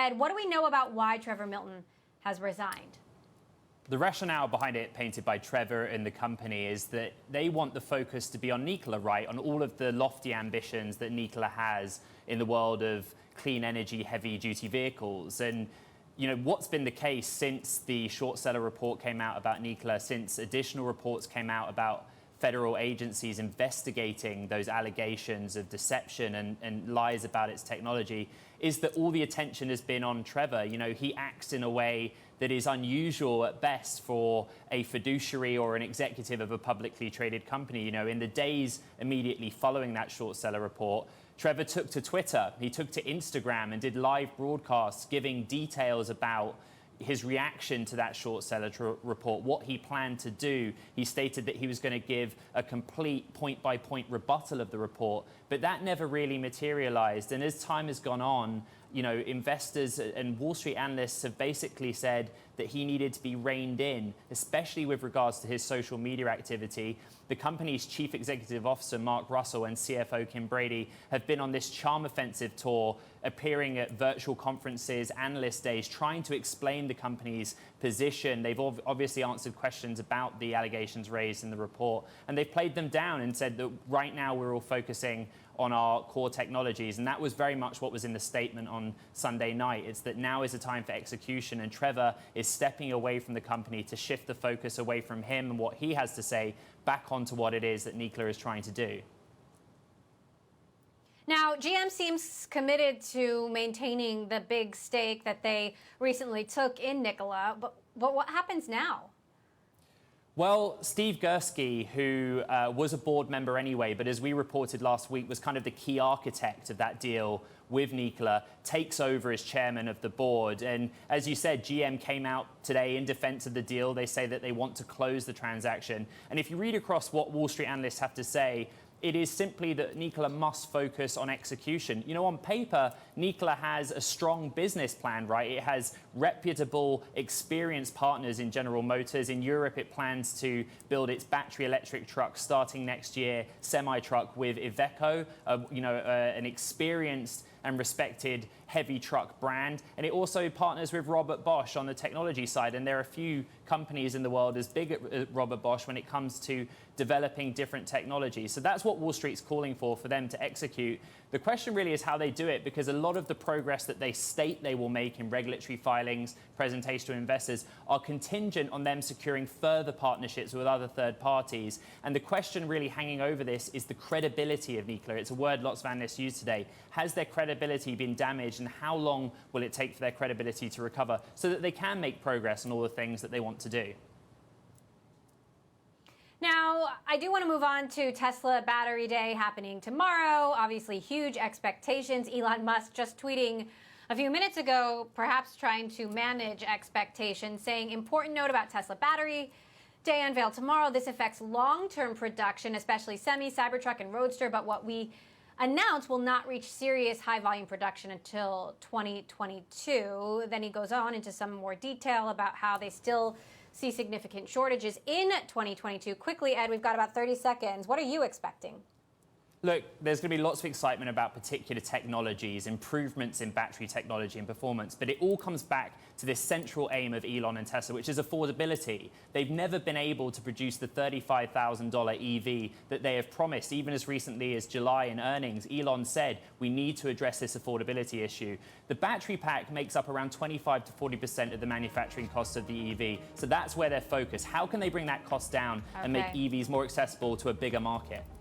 Ed, what do we know about why Trevor Milton has resigned? The rationale behind it, painted by Trevor and the company, is that they want the focus to be on Nikola, right? On all of the lofty ambitions that Nikola has in the world of clean energy, heavy-duty vehicles. And, you know, what's been the case since the short seller report came out about Nikola, since additional reports came out about federal agencies investigating those allegations of deception and lies about its technology, is that all the attention has been on Trevor. You know, he acts in a way that is unusual at best for a fiduciary or an executive of a publicly traded company. You know, in the days immediately following that short seller report, Trevor took to Twitter, he took to Instagram and did live broadcasts giving details about his reaction to that short seller report, what he planned to do. He stated that he was going to give a complete point-by-point rebuttal of the report, but that never really materialized. And as time has gone on, you know, investors and Wall Street analysts have basically said that he needed to be reined in, especially with regards to his social media activity. The company's chief executive officer, Mark Russell, and CFO Kim Brady have been on this charm offensive tour, appearing at virtual conferences, analyst days, trying to explain the company's position. They've obviously answered questions about the allegations raised in the report, and they've played them down and said that right now we're all focusing on our core technologies. And that was very much what was in the statement on Sunday night. It's that now is a time for execution, and Trevor is stepping away from the company to shift the focus away from him and what he has to say back onto what it is that Nikola is trying to do. Now, GM seems committed to maintaining the big stake that they recently took in Nikola, but what happens now? Well, Steve Gursky, who was a board member anyway, but as we reported last week, was kind of the key architect of that deal with Nikola, takes over as chairman of the board. And as you said, GM came out today in defense of the deal. They say that they want to close the transaction. And if you read across what Wall Street analysts have to say, it is simply that Nikola must focus on execution. You know, on paper, Nikola has a strong business plan, right? It has reputable, experienced partners in General Motors. In Europe, it plans to build its battery electric truck starting next year, semi-truck with Iveco, an experienced and respected heavy truck brand. And it also partners with Robert Bosch on the technology side. And there are a few companies in the world as big as Robert Bosch when it comes to developing different technologies. So that's what Wall Street's calling for them to execute. The question really is how they do it, because a lot of the progress that they state they will make in regulatory filings, presentation to investors, are contingent on them securing further partnerships with other third parties. And the question really hanging over this is the credibility of Nikola. It's a word lots of analysts use today. Has their credibility been damaged, and how long will it take for their credibility to recover so that they can make progress on all the things that they want to do? Now, I do want to move on to Tesla Battery Day happening tomorrow. Obviously, huge expectations. Elon Musk just tweeting a few minutes ago, perhaps trying to manage expectations, saying, important note about Tesla Battery Day unveiled tomorrow. This affects long-term production, especially Semi, Cybertruck, and Roadster, but what we announced will not reach serious high-volume production until 2022. Then he goes on into some more detail about how they still see significant shortages in 2022. Quickly, Ed, we've got about 30 seconds. What are you expecting? Look, there's going to be lots of excitement about particular technologies, improvements in battery technology and performance, but it all comes back to this central aim of Elon and Tesla, which is affordability. They've never been able to produce the $35,000 EV that they have promised. Even as recently as July in earnings, Elon said, we need to address this affordability issue. The battery pack makes up around 25 to 40% of the manufacturing cost of the EV. So that's where they're focused. How can they bring that cost down and make EVs more accessible to a bigger market?